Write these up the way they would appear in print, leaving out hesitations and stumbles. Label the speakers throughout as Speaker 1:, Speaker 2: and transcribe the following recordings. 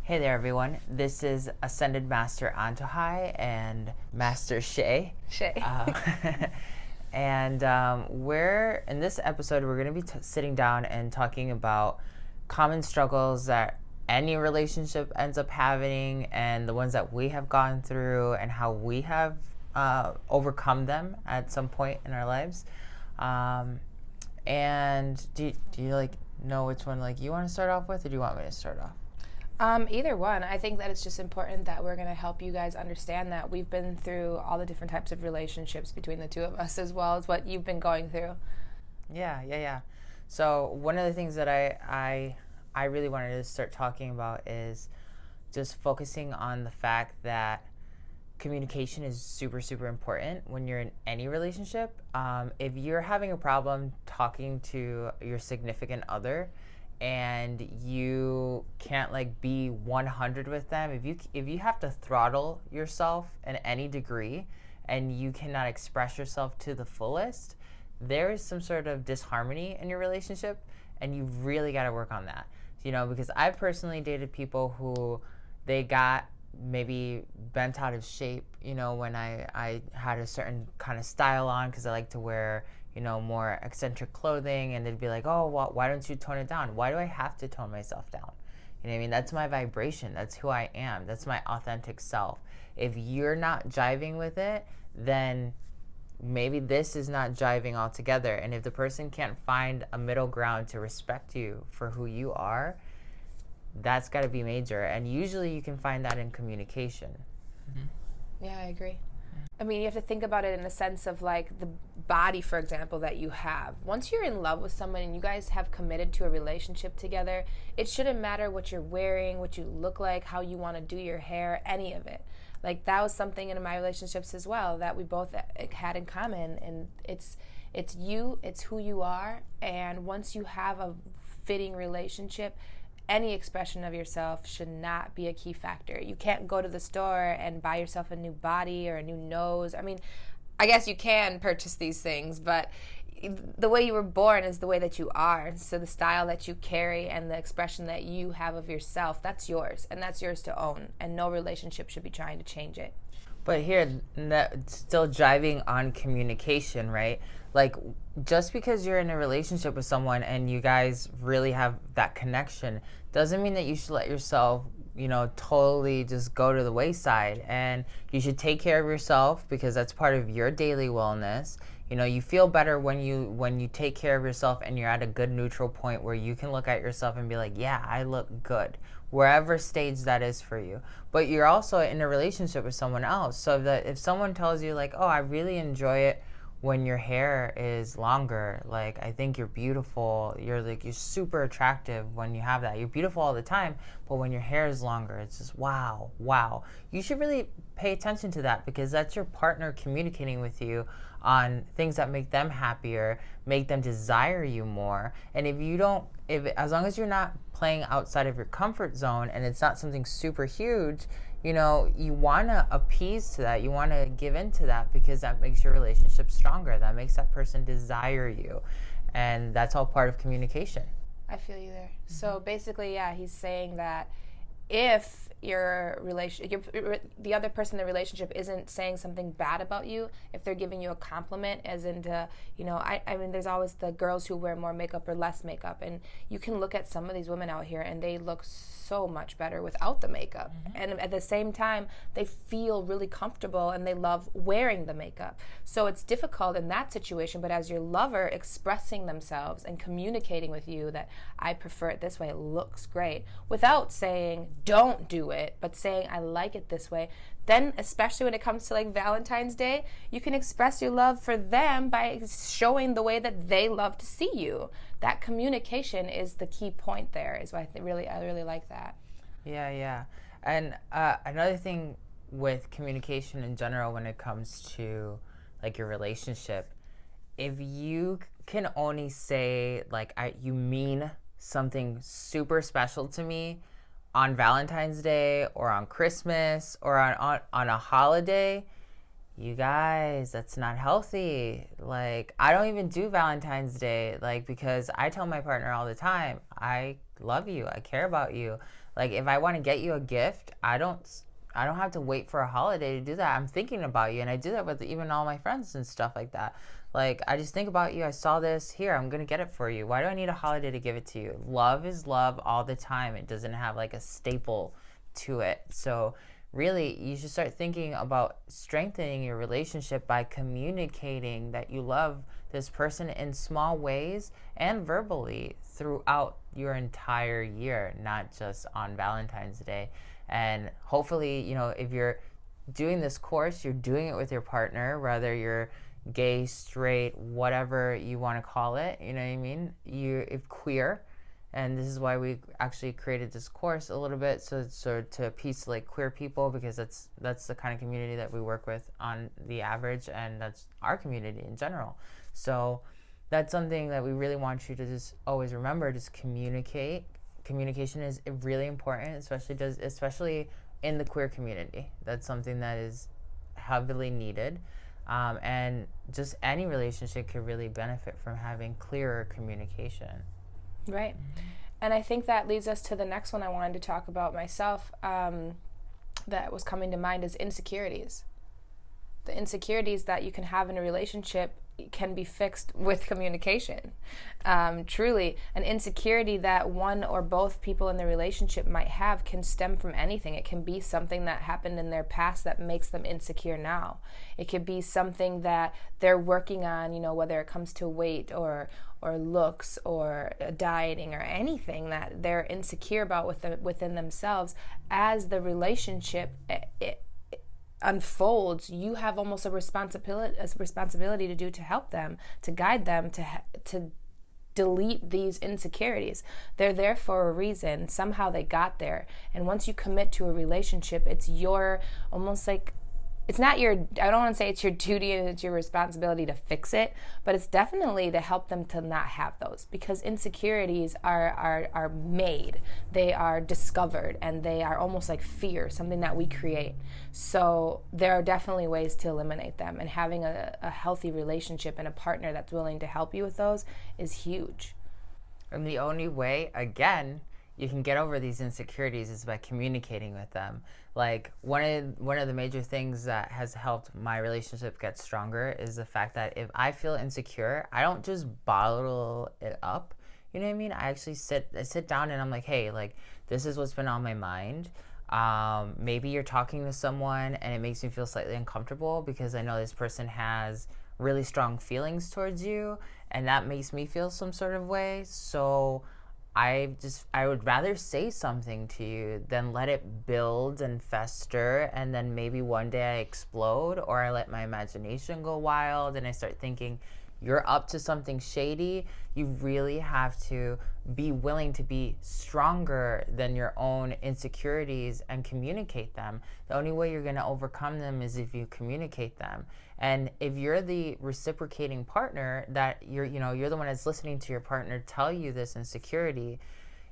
Speaker 1: Hey there, everyone. This is Ascended Master Antojai and Master Shay.
Speaker 2: Shay.
Speaker 1: And we're in this episode, we're going to be sitting down and talking about common struggles that any relationship ends up having, and the ones that we have gone through, and how we have overcome them at some point in our lives. And do you like know which one like you want to start off with, or do you want me to start off?
Speaker 2: Either one. I think that it's just important that we're going to help you guys understand that we've been through all the different types of relationships between the two of us, as well as what you've been going through.
Speaker 1: Yeah. So one of the things that I really wanted to start talking about is just focusing on the fact that communication is super, super important when you're in any relationship. If you're having a problem talking to your significant other, and you can't like be 100 with them, if you have to throttle yourself in any degree and you cannot express yourself to the fullest, there is some sort of disharmony in your relationship, and you've really got to work on that. Because I've personally dated people who they got maybe bent out of shape, when I had a certain kind of style on, because I like to wear more eccentric clothing, and they'd be like, oh, well, why don't you tone it down? Why do I have to tone myself down? You know what I mean? That's my vibration. That's who I am. That's my authentic self. If you're not jiving with it, then maybe this is not jiving altogether. And if the person can't find a middle ground to respect you for who you are, that's got to be major. And usually you can find that in communication.
Speaker 2: Mm-hmm. Yeah, I agree. I mean, you have to think about it in a sense of like the body, for example, that you have. Once you're in love with someone and you guys have committed to a relationship together, it shouldn't matter what you're wearing, what you look like, how you want to do your hair, any of it. Like, that was something in my relationships as well that we both had in common. And it's you, it's who you are. And once you have a fitting relationship, any expression of yourself should not be a key factor. You can't go to the store and buy yourself a new body or a new nose. I mean, I guess you can purchase these things, but the way you were born is the way that you are. So the style that you carry and the expression that you have of yourself, that's yours, and that's yours to own. And no relationship should be trying to change it.
Speaker 1: But here, still driving on communication, right? Like, just because you're in a relationship with someone and you guys really have that connection doesn't mean that you should let yourself, totally just go to the wayside. And you should take care of yourself, because that's part of your daily wellness. You feel better when you take care of yourself and you're at a good neutral point where you can look at yourself and be like, yeah, I look good, wherever stage that is for you. But you're also in a relationship with someone else. So that if someone tells you like, oh, I really enjoy it when your hair is longer, like, I think you're beautiful, you're super attractive when you have that. You're beautiful all the time, but when your hair is longer, it's just wow. You should really pay attention to that, because that's your partner communicating with you on things that make them happier, make them desire you more. And as long as you're not playing outside of your comfort zone and it's not something super huge, you want to appease to that. You want to give in to that, because that makes your relationship stronger. That makes that person desire you. And that's all part of communication.
Speaker 2: I feel you there. Mm-hmm. So basically, yeah, he's saying that if the other person in the relationship isn't saying something bad about you, if they're giving you a compliment, as into, I mean, there's always the girls who wear more makeup or less makeup, and you can look at some of these women out here and they look so much better without the makeup. Mm-hmm. And at the same time, they feel really comfortable and they love wearing the makeup. So it's difficult in that situation, but as your lover expressing themselves and communicating with you that I prefer it this way, it looks great, without saying don't do it, but saying I like it this way, then especially when it comes to like Valentine's Day, you can express your love for them by showing the way that they love to see you. That communication is the key point there, is why I really like that.
Speaker 1: Yeah. And another thing with communication in general, when it comes to like your relationship, if you can only say like you mean something super special to me on Valentine's Day or on Christmas or on a holiday, you guys, that's not healthy. Like, I don't even do Valentine's Day, like, because I tell my partner all the time, I love you, I care about you. Like, if I want to get you a gift, I don't have to wait for a holiday to do that. I'm thinking about you, and I do that with even all my friends and stuff like that. Like, I just think about you. I saw this here. I'm going to get it for you. Why do I need a holiday to give it to you? Love is love all the time. It doesn't have like a staple to it. So really, you should start thinking about strengthening your relationship by communicating that you love this person in small ways and verbally throughout your entire year, not just on Valentine's Day. And hopefully, you know, if you're doing this course, you're doing it with your partner, whether you're gay, straight, whatever you want to call it, you know what I mean? If queer, and this is why we actually created this course a little bit, so to appease like queer people, because that's the kind of community that we work with on the average, and that's our community in general. So that's something that we really want you to just always remember. Just communicate. Communication is really important, especially in the queer community. That's something that is heavily needed. And just any relationship could really benefit from having clearer communication.
Speaker 2: Right. And I think that leads us to the next one I wanted to talk about myself, that was coming to mind, is insecurities. The insecurities that you can have in a relationship can be fixed with communication. Truly, an insecurity that one or both people in the relationship might have can stem from anything. It can be something that happened in their past that makes them insecure now. It could be something that they're working on, you know, whether it comes to weight or looks or dieting or anything that they're insecure about within themselves. As the relationship it unfolds, you have almost a responsibility to help them, to guide them, to delete these insecurities. They're there for a reason. Somehow they got there. And once you commit to a relationship, it's your, almost like, it's not your, I don't want to say it's your duty and it's your responsibility to fix it, but it's definitely to help them to not have those, because insecurities are made, they are discovered, and they are almost like fear, something that we create. So there are definitely ways to eliminate them, and having a healthy relationship and a partner that's willing to help you with those is huge.
Speaker 1: And the only way, again, you can get over these insecurities is by communicating with them. Like, one of the major things that has helped my relationship get stronger is the fact that if I feel insecure, I don't just bottle it up. You know what I mean? I actually sit down and I'm like, hey, like, this is what's been on my mind. Maybe you're talking to someone and it makes me feel slightly uncomfortable because I know this person has really strong feelings towards you, and that makes me feel some sort of way. So I would rather say something to you than let it build and fester, and then maybe one day I explode, or I let my imagination go wild and I start thinking you're up to something shady. You really have to be willing to be stronger than your own insecurities and communicate them. The only way you're going to overcome them is if you communicate them. And if you're the reciprocating partner, that you're the one that's listening to your partner tell you this insecurity,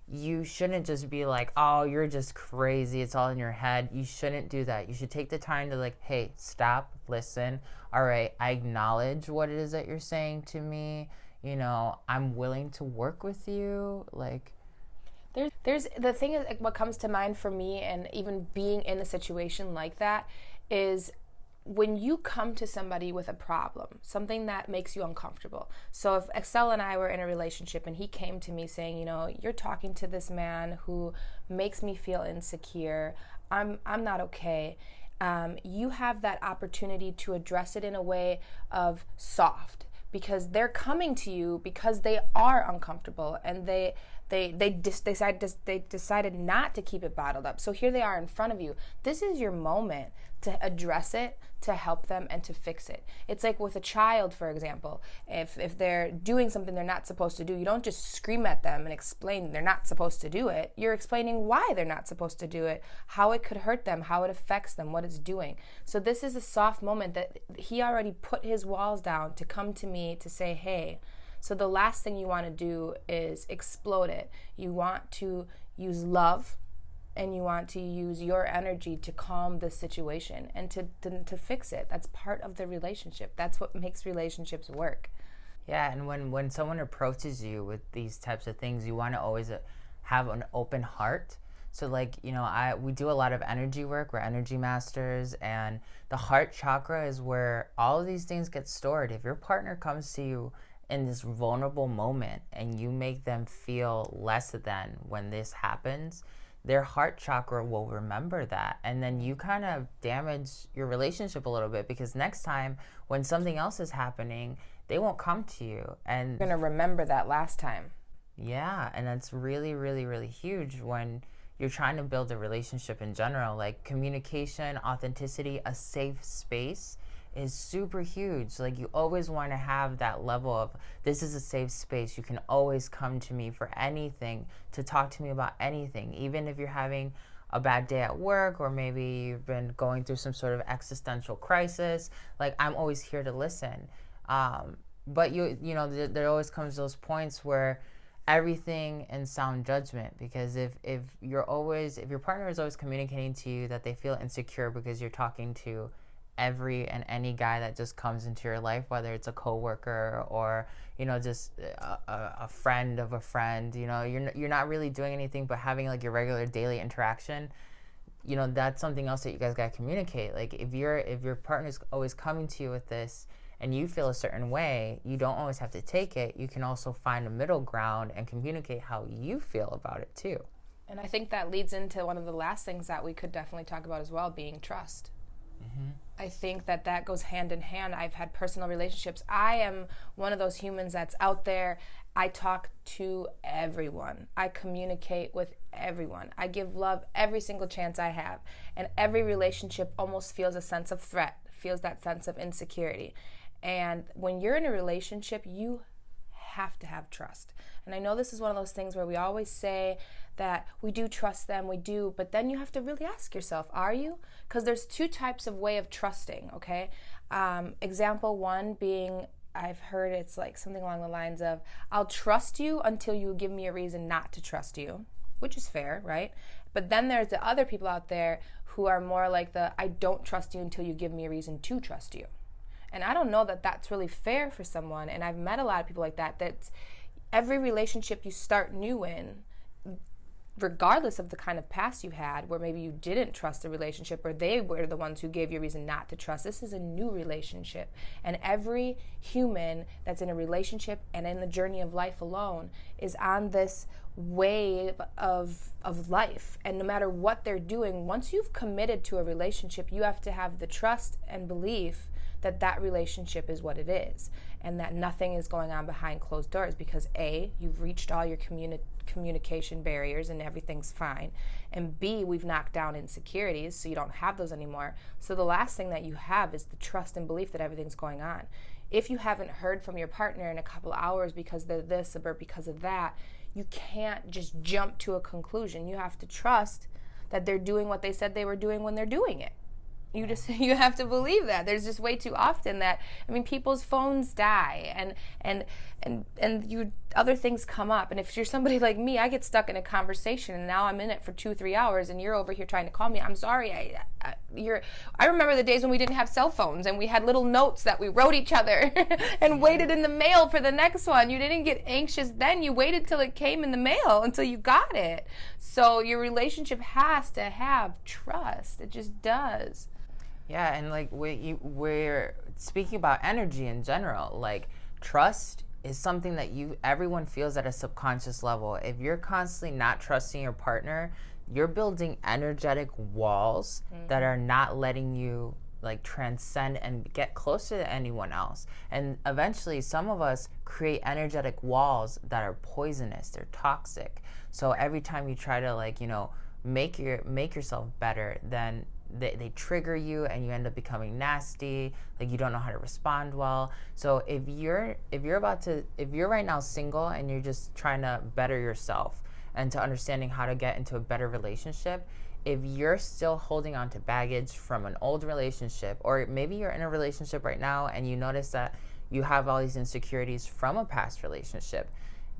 Speaker 1: you shouldn't just be like, oh, you're just crazy, it's all in your head. You shouldn't do that. You should take the time to, like, hey, stop, listen. All right, I acknowledge what it is that you're saying to me. You know, I'm willing to work with you. Like,
Speaker 2: there's the thing is, like, what comes to mind for me, and even being in a situation like that, is when you come to somebody with a problem, something that makes you uncomfortable. So if Axel and I were in a relationship and he came to me saying, you know, you're talking to this man who makes me feel insecure, I'm not okay. You have that opportunity to address it in a way of soft, because they're coming to you because they are uncomfortable, and they decided not to keep it bottled up. So here they are in front of you. This is your moment to address it, to help them, and to fix it. It's like with a child, for example. If they're doing something they're not supposed to do, you don't just scream at them and explain they're not supposed to do it. You're explaining why they're not supposed to do it, how it could hurt them, how it affects them, what it's doing. So this is a soft moment that he already put his walls down to come to me to say, hey. So the last thing you want to do is explode it. You want to use love, and you want to use your energy to calm the situation and to fix it. That's part of the relationship. That's what makes relationships work.
Speaker 1: Yeah, and when someone approaches you with these types of things, you want to always have an open heart. So like, you know, we do a lot of energy work. We're energy masters, and the heart chakra is where all of these things get stored. If your partner comes to you in this vulnerable moment and you make them feel less than when this happens, their heart chakra will remember that. And then you kind of damage your relationship a little bit, because next time when something else is happening, they won't come to you. And
Speaker 2: You're going to remember that last time.
Speaker 1: Yeah, and that's really, really, really huge when you're trying to build a relationship in general. Like communication, authenticity, a safe space is super huge. Like you always want to have that level of, this is a safe space. You can always come to me for anything, to talk to me about anything, even if you're having a bad day at work, or maybe you've been going through some sort of existential crisis. Like, I'm always here to listen. But you know, there always comes those points where everything in sound judgment, because if your partner is always communicating to you that they feel insecure because you're talking to every and any guy that just comes into your life, whether it's a coworker or, you know, just a friend of a friend, you know, you're not really doing anything but having like your regular daily interaction, you know, that's something else that you guys got to communicate. Like if your partner's always coming to you with this and you feel a certain way, you don't always have to take it. You can also find a middle ground and communicate how you feel about it too.
Speaker 2: And I think that leads into one of the last things that we could definitely talk about as well, being trust. Mm-hmm. I think that goes hand in hand. I've had personal relationships. I am one of those humans that's out there. I talk to everyone. I communicate with everyone. I give love every single chance I have. And every relationship almost feels a sense of threat, feels that sense of insecurity. And when you're in a relationship, you have to have trust. And I know this is one of those things where we always say that we do trust them, we do, but then you have to really ask yourself, are you? Because there's two types of way of trusting, okay? Example one being, I've heard it's like something along the lines of, I'll trust you until you give me a reason not to trust you, which is fair, right? But then there's the other people out there who are more like the, I don't trust you until you give me a reason to trust you. And I don't know that that's really fair for someone. And I've met a lot of people like that. That's every relationship you start new in, regardless of the kind of past you had, where maybe you didn't trust the relationship or they were the ones who gave you a reason not to trust. This is a new relationship. And every human that's in a relationship and in the journey of life alone is on this wave of life. And no matter what they're doing, once you've committed to a relationship, you have to have the trust and belief that that relationship is what it is, and that nothing is going on behind closed doors, because A, you've reached all your communication barriers and everything's fine, and B, we've knocked down insecurities so you don't have those anymore. So the last thing that you have is the trust and belief that everything's going on. If you haven't heard from your partner in a couple of hours because they're this or because of that, you can't just jump to a conclusion. You have to trust that they're doing what they said they were doing when they're doing it. You have to believe that. There's just way too often that, I mean, people's phones die and other things come up. And if you're somebody like me, I get stuck in a conversation and now I'm in it for 2-3 hours and you're over here trying to call me. I'm sorry. I remember the days when we didn't have cell phones and we had little notes that we wrote each other and waited in the mail for the next one. You didn't get anxious then. You waited till it came in the mail until you got it. So your relationship has to have trust. It just does.
Speaker 1: Yeah, and like we're speaking about energy in general. Like trust is something that everyone feels at a subconscious level. If you're constantly not trusting your partner, you're building energetic walls that are not letting you like transcend and get closer to anyone else. And eventually some of us create energetic walls that are poisonous, they're toxic. So every time you try to like, you know, make yourself better, then they trigger you and you end up becoming nasty, like you don't know how to respond well. So if you're right now single and you're just trying to better yourself and to understanding how to get into a better relationship, if you're still holding on to baggage from an old relationship, or maybe you're in a relationship right now and you notice that you have all these insecurities from a past relationship,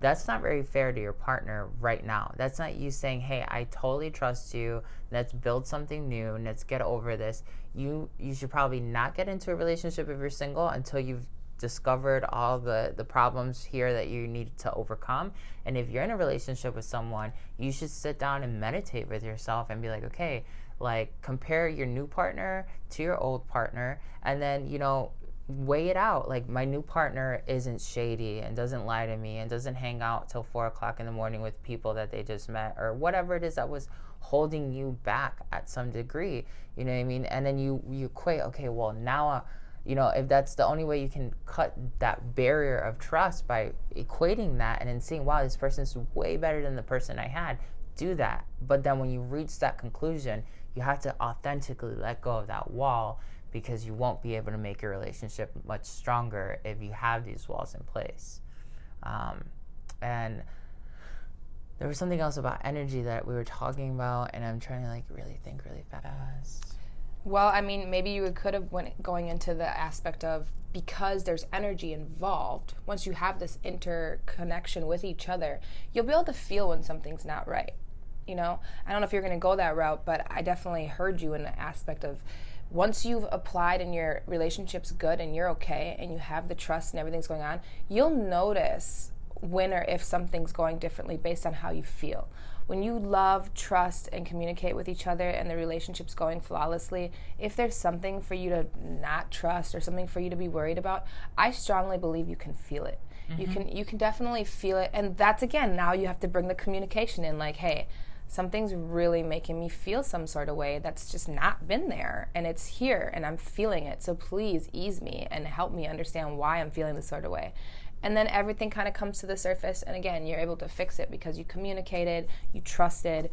Speaker 1: that's not very fair to your partner right now. That's not you saying, hey, I totally trust you. Let's build something new and let's get over this. You should probably not get into a relationship if you're single until you've discovered all the problems here that you need to overcome. And if you're in a relationship with someone, you should sit down and meditate with yourself and be like, okay, like compare your new partner to your old partner, and then, you know, weigh it out. Like, my new partner isn't shady and doesn't lie to me and doesn't hang out till 4 o'clock in the morning with people that they just met, or whatever it is that was holding you back at some degree, you know what I mean? And then you equate, okay, well, now, you know, if that's the only way you can cut that barrier of trust, by equating that and then seeing, wow, this person's way better than the person I had, do that. But then when you reach that conclusion, you have to authentically let go of that wall, because you won't be able to make your relationship much stronger if you have these walls in place. And there was something else about energy that we were talking about, and I'm trying to like really think really fast.
Speaker 2: Well, I mean, maybe you could have went going into the aspect of, because there's energy involved, once you have this interconnection with each other, you'll be able to feel when something's not right. You know, I don't know if you're going to go that route, but I definitely heard you in the aspect of, once you've applied and your relationship's good and you're okay and you have the trust and everything's going on, you'll notice when or if something's going differently based on how you feel. When you love, trust, and communicate with each other and the relationship's going flawlessly, if there's something for you to not trust or something for you to be worried about, I strongly believe you can feel it. Mm-hmm. You can definitely feel it. And that's, again, now you have to bring the communication in, like, hey, something's really making me feel some sort of way that's just not been there, and it's here and I'm feeling it, so please ease me and help me understand why I'm feeling this sort of way. And then everything kind of comes to the surface, and again, you're able to fix it because you communicated, you trusted,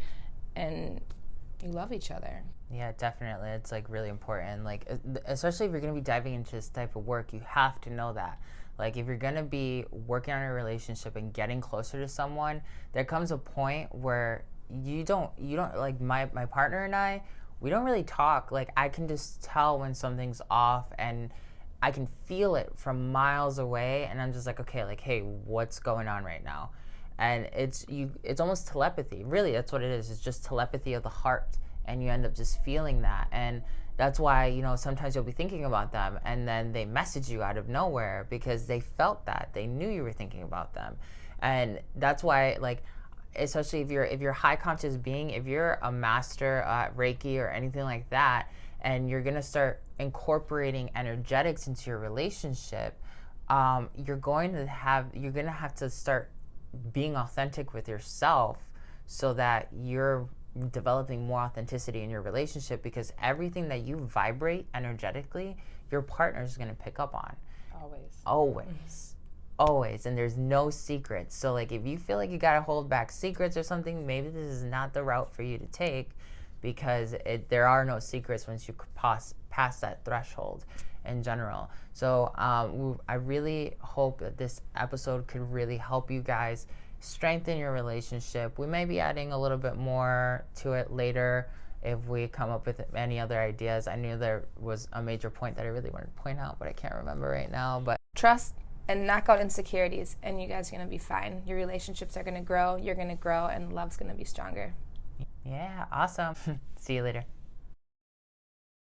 Speaker 2: and you love each other.
Speaker 1: Yeah, definitely. It's like really important. Like, especially if you're going to be diving into this type of work, you have to know that. Like, if you're going to be working on a relationship and getting closer to someone, there comes a point where you don't like, my partner and I, we don't really talk. Like, I can just tell when something's off, and I can feel it from miles away, and I'm just like, okay, like, hey, what's going on right now? And it's almost telepathy. Really, that's what it is. It's just telepathy of the heart, and you end up just feeling that. And that's why, you know, sometimes you'll be thinking about them, and then they message you out of nowhere because they felt that. They knew you were thinking about them. And that's why, like, especially if you're a high conscious being, if you're a master at Reiki or anything like that, and you're gonna start incorporating energetics into your relationship, you're gonna have to start being authentic with yourself, so that you're developing more authenticity in your relationship, because everything that you vibrate energetically, your partner is gonna pick up on. Always. And there's no secrets. So like, if you feel like you gotta hold back secrets or something, maybe this is not the route for you to take, because there are no secrets once you pass that threshold in general. So I really hope that this episode could really help you guys strengthen your relationship. We may be adding a little bit more to it later if we come up with any other ideas. I knew there was a major point that I really wanted to point out, but I can't remember right now. But
Speaker 2: trust and knock out insecurities, and you guys are going to be fine. Your relationships are going to grow, you're going to grow, and love's going to be stronger.
Speaker 1: Yeah, awesome. See you later.